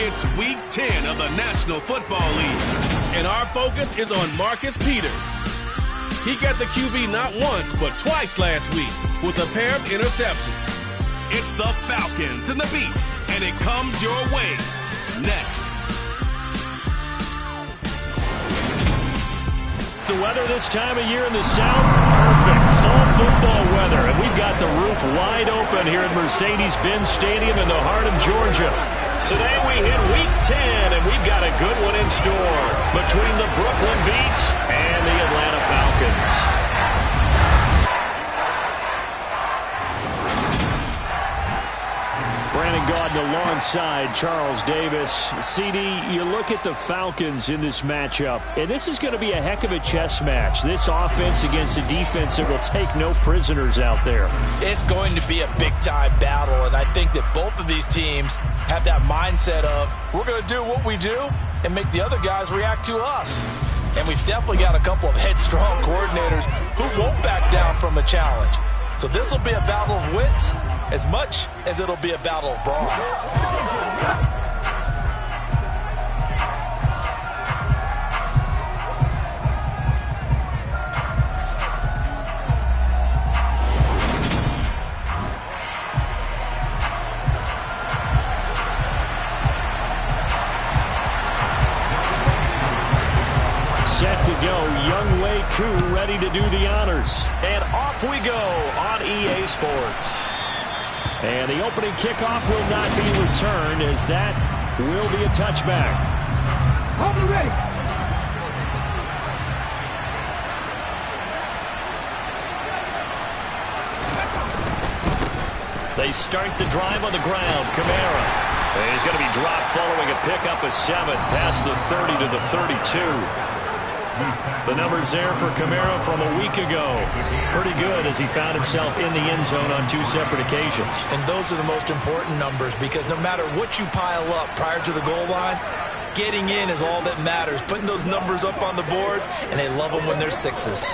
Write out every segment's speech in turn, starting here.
It's Week 10 of the National Football League, and our focus is on Marcus Peters. He got the QB not once, but twice last week with a pair of interceptions. It's the Falcons and the Beats, and it comes your way next. The weather this time of year in the South, perfect fall football weather. And we've got the roof wide open here at Mercedes-Benz Stadium in the heart of Georgia. Today we hit Week 10, and we've got a good one in store between the Brooklyn Beats and the Atlanta Falcons. Brandon Gaudin alongside Charles Davis. CD, you look at the Falcons in this matchup, and this is going to be a heck of a chess match. This offense against a defense that will take no prisoners out there. It's going to be a big-time battle, and I think that both of these teams have that mindset of, we're going to do what we do and make the other guys react to us. And we've definitely got a couple of headstrong coordinators who won't back down from a challenge. So this will be a battle of wits as much as it'll be a battle of brawn. Set to go, Young Wei Koo ready to do the honors. And off we go on EA Sports. And the opening kickoff will not be returned, as that will be a touchback. Hold ready. They start the drive on the ground. Kamara. He's going to be dropped following a pickup of 7 past the 30 to the 32. The numbers there for Kamara from a week ago. Pretty good, as he found himself in the end zone on 2 separate occasions. And those are the most important numbers, because no matter what you pile up prior to the goal line, getting in is all that matters. Putting those numbers up on the board, and they love them when they're 6s.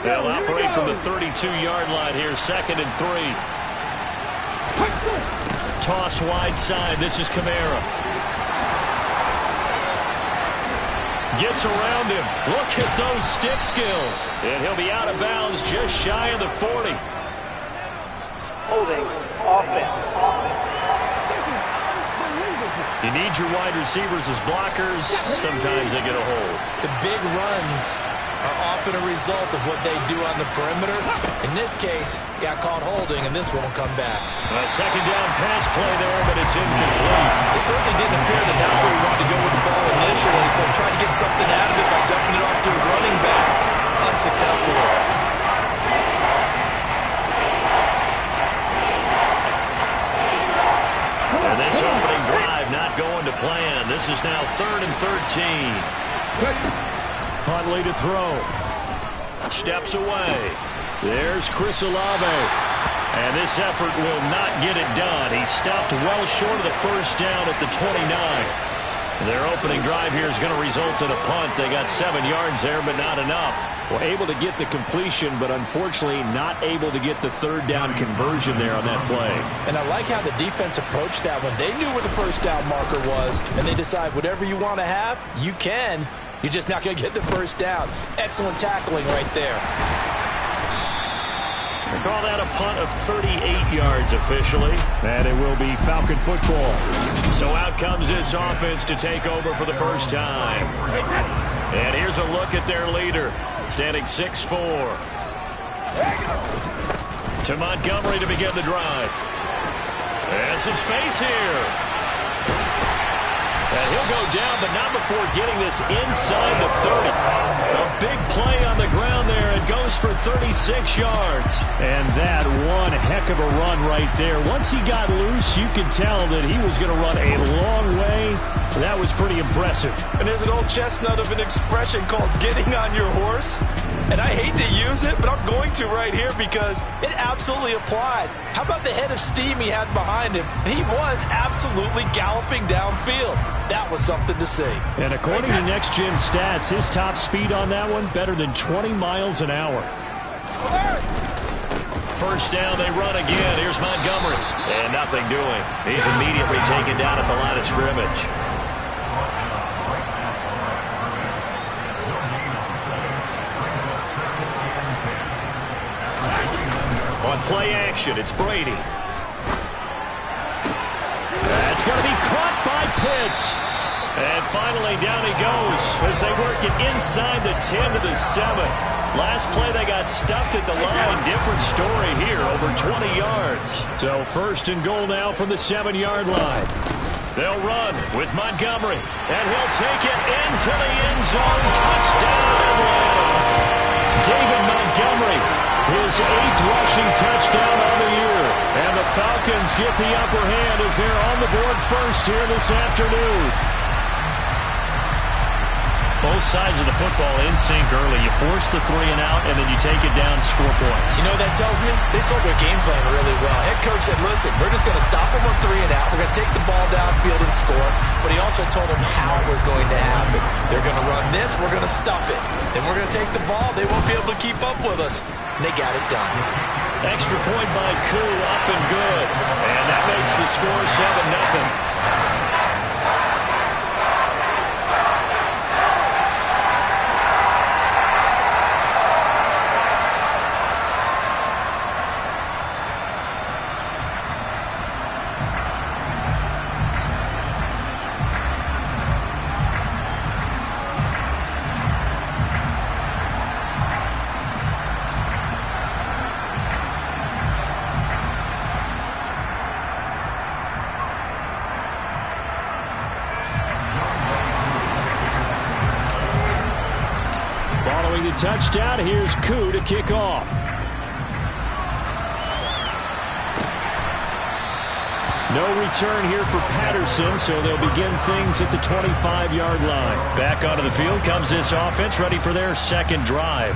They'll operate from the 32-yard line here, 2nd and 3. Toss wide side. This is Kamara. Gets around him. Look at those stick skills. And he'll be out of bounds just shy of the 40. Holding offense. You need your wide receivers as blockers. Sometimes they get a hold. The big runs are often a result of what they do on the perimeter. In this case, got caught holding, and this won't come back. A second down pass play there, but it's incomplete. It certainly didn't appear that that's where he wanted to go with the ball initially, so he tried to get something out of it by dumping it off to his running back, unsuccessfully. And this opening drive not going to plan. This is now 3rd and 13. Huntley to throw. Steps away. There's Chris Olave. And this effort will not get it done. He stopped well short of the first down at the 29. Their opening drive here is going to result in a punt. They got 7 yards there, but not enough. Well, able to get the completion, but unfortunately not able to get the 3rd down conversion there on that play. And I like how the defense approached that one. They knew where the first down marker was, and they decide whatever you want to have, you can. You're just not going to get the first down. Excellent tackling right there. They call that a punt of 38 yards officially. And it will be Falcon football. So out comes this offense to take over for the first time. And here's a look at their leader, standing 6'4". To Montgomery to begin the drive. And some space here. And he'll go down, but not before getting this inside the 30. A big play on the ground there. It goes for 36 yards. And that one heck of a run right there. Once he got loose, you could tell that he was going to run a long way. That was pretty impressive. And there's an old chestnut of an expression called getting on your horse. And I hate to use it, but I'm going to right here because it absolutely applies. How about the head of steam he had behind him? And he was absolutely galloping downfield. That was something to see. And according to Next Gen Stats, his top speed on that one, better than 20 miles an hour. First down, they run again. Here's Montgomery. And nothing doing. He's immediately taken down at the line of scrimmage. On play action, it's Brady. That's going to be caught by Pitts. And finally, down he goes as they work it inside the 10 to the 7. Last play, they got stuffed at the line. Different story here, over 20 yards. So first and goal now from the 7-yard line. They'll run with Montgomery, and he'll take it into the end zone. Touchdown, Atlanta. David Montgomery, his 8th rushing touchdown on the year. And the Falcons get the upper hand as they're on the board first here this afternoon. Both sides of the football in sync early. You force the 3 and out, and then you take it down, score points. You know what that tells me? They sold their game plan really well. Head coach said, listen, we're just going to stop them on 3 and out. We're going to take the ball downfield and score. But he also told them how it was going to happen. They're going to run this. We're going to stop it. Then we're going to take the ball. They won't be able to keep up with us. And they got it done. Extra point by Koo, up and good. And that makes the score 7-0. Touchdown. Here's Koo to kick off. No return here for Patterson, so they'll begin things at the 25-yard line. Back onto the field comes this offense, ready for their second drive.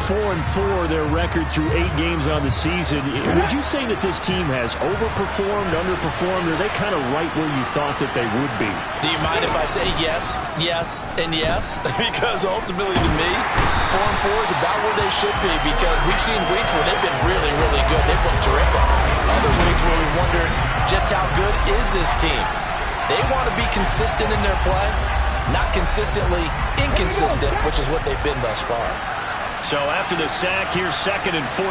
4-4, their record through 8 games on the season. Would you say that this team has overperformed, underperformed, or are they kind of right where you thought that they would be? Do you mind if I say yes, yes, and yes? Because ultimately to me, 4-4 is about where they should be, because we've seen weeks where they've been really, really good. They've looked terrific. Other weeks where we wondered just how good is this team. They want to be consistent in their play, not consistently inconsistent, which is what they've been thus far. So after the sack, here's 2nd and 14.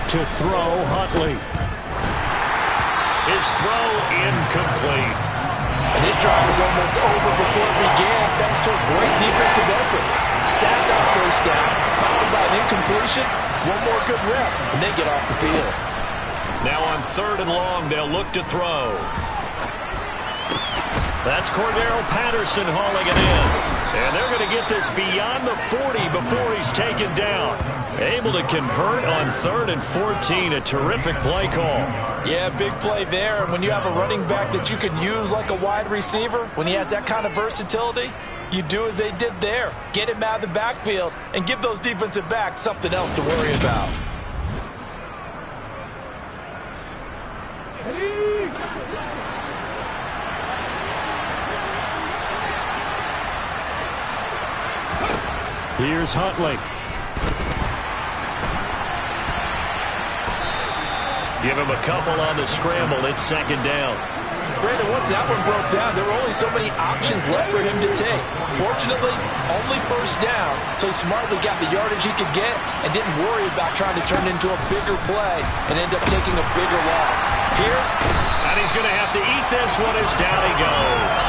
To throw, Huntley. His throw incomplete. And his drive was almost over before it began, thanks to a great defensive effort. Sacked on first down, followed by an incompletion, one more good rep, and they get off the field. Now on 3rd and long, they'll look to throw. That's Cordero Patterson hauling it in. And they're going to get this beyond the 40 before he's taken down. Able to convert on 3rd and 14. A terrific play call. Yeah, big play there. And when you have a running back that you can use like a wide receiver, when he has that kind of versatility, you do as they did there. Get him out of the backfield and give those defensive backs something else to worry about. Here's Huntley. Give him a couple on the scramble. It's 2nd down. Brandon, once that one broke down, there were only so many options left for him to take. Fortunately, only first down, so he smartly got the yardage he could get and didn't worry about trying to turn it into a bigger play and end up taking a bigger loss. Here, and he's going to have to eat this one as down he goes.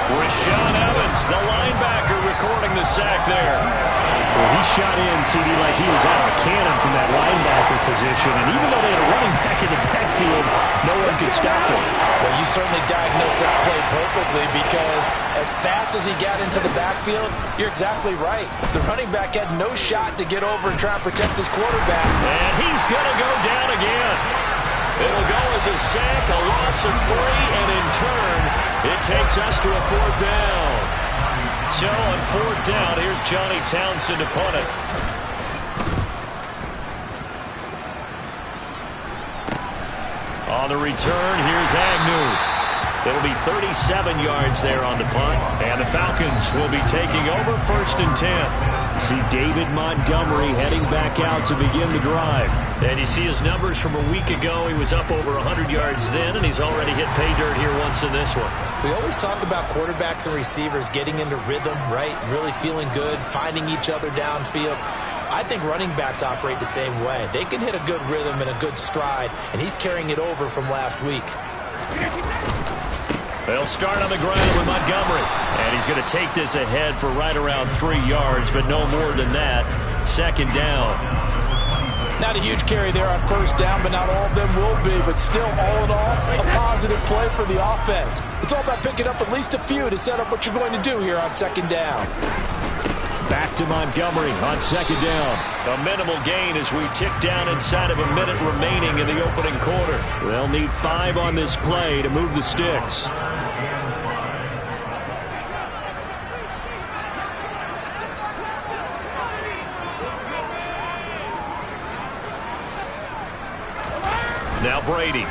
Rashaan Evans, the linebacker, recording the sack there. Well, he shot in, CD, like he was out of a cannon from that linebacker position. And even though they had a running back in the backfield, no one could stop him. Well, you certainly diagnosed that play perfectly, because as fast as he got into the backfield, you're exactly right. The running back had no shot to get over and try and protect his quarterback. And he's going to go down again. It'll go as a sack, a loss of 3, and in turn, it takes us to a 4th down. So on 4th down, here's Johnny Townsend to punt it. On the return, here's Agnew. It'll be 37 yards there on the punt. And the Falcons will be taking over 1st and 10. See David Montgomery heading back out to begin the drive. And you see his numbers from a week ago. He was up over 100 yards then, and he's already hit pay dirt here once in this one. We always talk about quarterbacks and receivers getting into rhythm, right? Really feeling good, finding each other downfield. I think running backs operate the same way. They can hit a good rhythm and a good stride, and he's carrying it over from last week. They'll start on the ground with Montgomery. And he's going to take this ahead for right around 3 yards, but no more than that. 2nd down. Not a huge carry there on 1st down, but not all of them will be. But still, all in all, a positive play for the offense. It's all about picking up at least a few to set up what you're going to do here on 2nd down. Back to Montgomery on 2nd down. A minimal gain as we tick down inside of a minute remaining in the opening quarter. They'll need 5 on this play to move the sticks. Now Brady.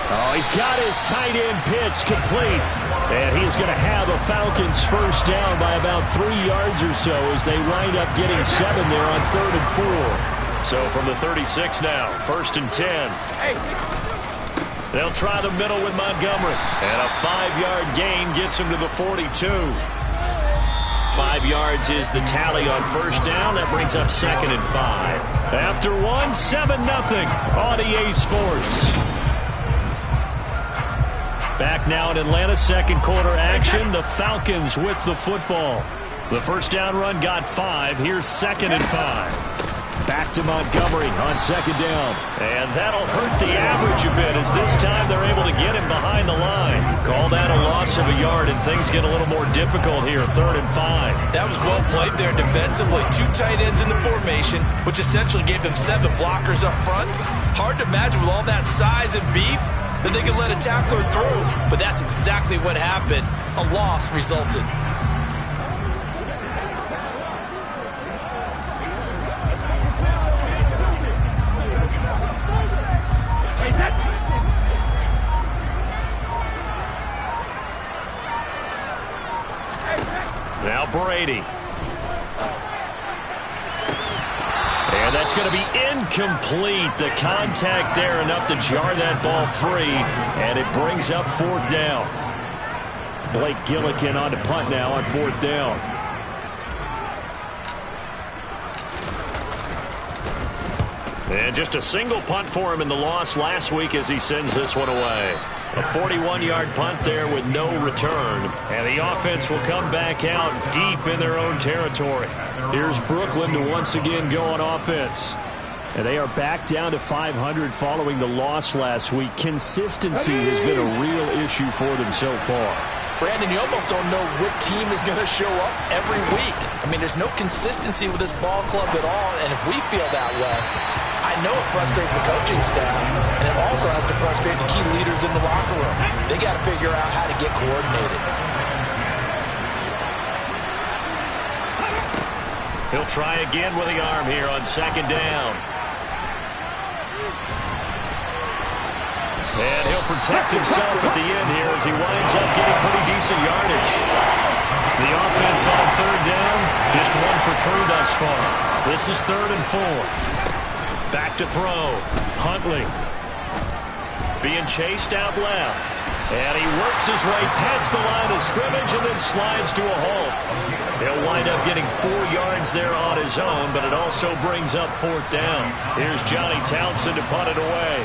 Oh, he's got his tight end pitch complete. And he is going to have a Falcons 1st down by about 3 yards or so as they wind up getting 7 there on 3rd and 4. So from the 36 now, 1st and 10. They'll try the middle with Montgomery. And a 5-yard gain gets him to the 42. 5 yards is the tally on 1st down. That brings up 2nd and 5. After 1, 7-0 on EA Sports. Back now in Atlanta, 2nd quarter action. The Falcons with the football. The 1st down run got 5. Here's 2nd and 5. Back to Montgomery on 2nd down. And that'll hurt the average a bit as this time they're able to get him behind the line. Call that a loss of a yard, and things get a little more difficult here, 3rd and 5. That was well played there defensively. 2 tight ends in the formation, which essentially gave them 7 blockers up front. Hard to imagine with all that size and beef that they could let a tackler through. But that's exactly what happened. A loss resulted. Now Brady. And that's going to be incomplete. The contact there enough to jar that ball free. And it brings up 4th down. Blake Gillikin on to punt now on 4th down. And just a single punt for him in the loss last week as he sends this one away. A 41-yard punt there with no return. And the offense will come back out deep in their own territory. Here's Brooklyn to once again go on offense. And they are back down to 500 following the loss last week. Consistency has been a real issue for them so far. Brandon, you almost don't know what team is going to show up every week. I mean, there's no consistency with this ball club at all. And if we feel that way, I know it frustrates the coaching staff, and it also has to frustrate the key leaders in the locker room. They got to figure out how to get coordinated. He'll try again with the arm here on 2nd down. And he'll protect himself at the end here as he winds up getting pretty decent yardage. The offense on 3rd down, just 1 for 3 thus far. This is 3rd and 4. Back to throw. Huntley being chased out left. And he works his way past the line of scrimmage and then slides to a halt. He'll wind up getting 4 yards there on his own, but it also brings up 4th down. Here's Johnny Townsend to punt it away.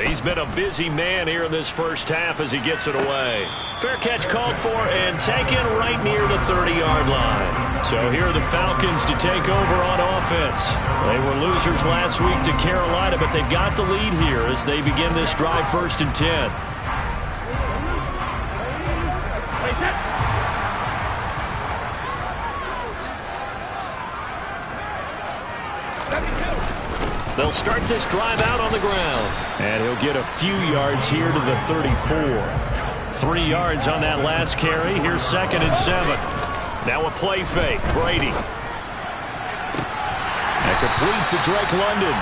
He's been a busy man here in this 1st half as he gets it away. Fair catch called for and taken right near the 30-yard line. So here are the Falcons to take over on offense. They were losers last week to Carolina, but they've got the lead here as they begin this drive 1st and 10. They'll start this drive out on the ground. And he'll get a few yards here to the 34. 3 yards on that last carry. Here's 2nd and 7. Now a play fake. Brady. And complete to Drake London.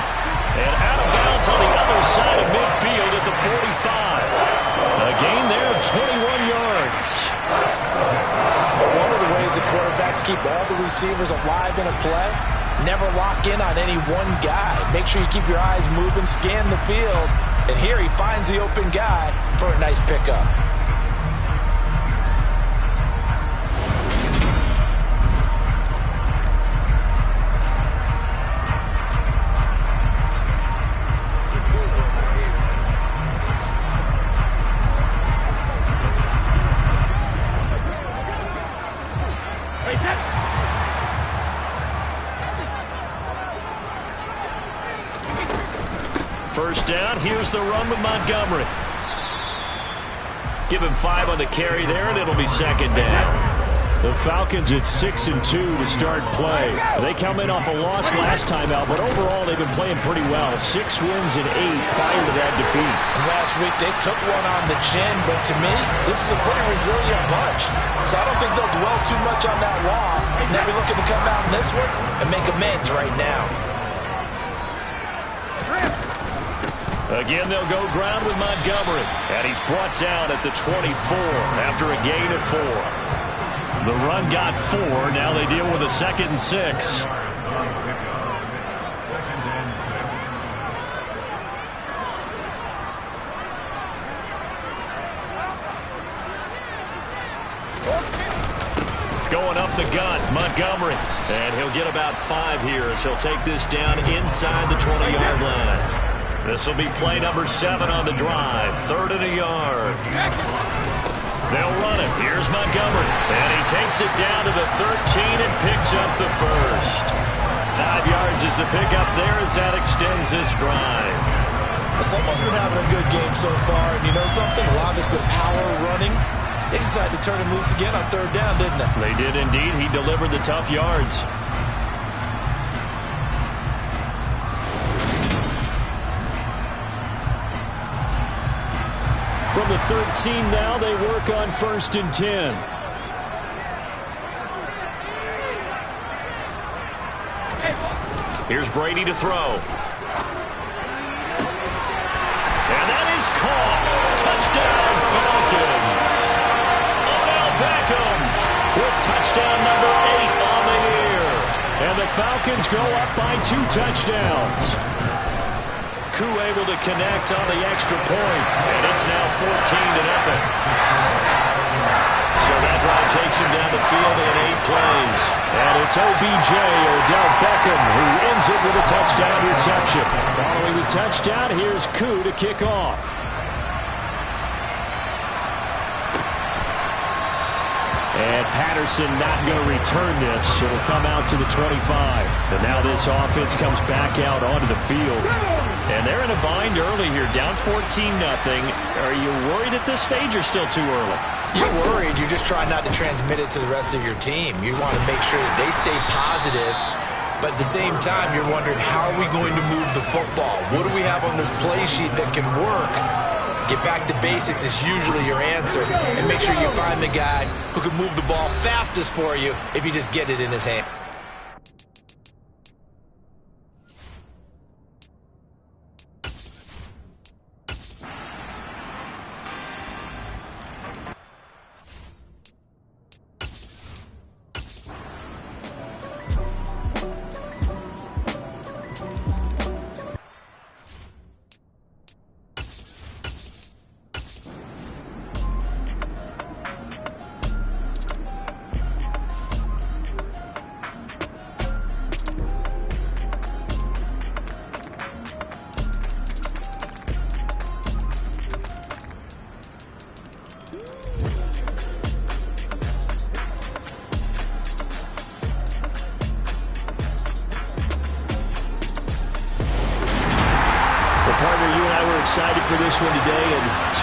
And out of bounds on the other side of midfield at the 45. A gain there of 21 yards. One of the ways the quarterbacks keep all the receivers alive in a play, never lock in on any one guy. Make sure you keep your eyes moving, scan the field. And here he finds the open guy for a nice pickup. First down, here's the run with Montgomery. Give him 5 on the carry there, and it'll be second down. The Falcons at 6-2 to start play. They come in off a loss last time out, but overall they've been playing pretty well. 6 wins and 8 prior to that defeat. Last week they took one on the chin, but to me, this is a pretty resilient bunch. So I don't think they'll dwell too much on that loss. They'll be looking to come out in this one and make amends right now. Again, they'll go ground with Montgomery. And he's brought down at the 24 after a gain of 4. The run got 4. Now they deal with a 2nd and 6. Going up the gut, Montgomery. And he'll get about 5 here as he'll take this down inside the 20-yard line. This will be play number 7 on the drive. 3rd and a yard. They'll run it. Here's Montgomery. And he takes it down to the 13 and picks up the first. 5 yards is the pickup there as that extends this drive. Someone's been having a good game so far, and you know something? A lot has been power running. They decided to turn him loose again on 3rd down, didn't they? They did indeed. He delivered the tough yards. From the 13 now, they work on 1st and 10. Here's Brady to throw. And that is caught. Touchdown, Falcons. Odell Beckham with touchdown number 8 on the year. And the Falcons go up by 2 touchdowns. Koo able to connect on the extra point, and it's now 14-0. So that drive takes him down the field in 8 plays. And it's OBJ, Odell Beckham, who ends it with a touchdown reception. Following the touchdown, here's Koo to kick off. And Patterson not going to return this. It'll come out to the 25. And now this offense comes back out onto the field. And they're in a bind early here, down 14-0. Are you worried at this stage or still too early? You're worried. You're just trying not to transmit it to the rest of your team. You want to make sure that they stay positive. But at the same time, you're wondering, how are we going to move the football? What do we have on this play sheet that can work? Get back to basics is usually your answer. And make sure you find the guy who can move the ball fastest for you if you just get it in his hand. Partner, you and I were excited for this one today, and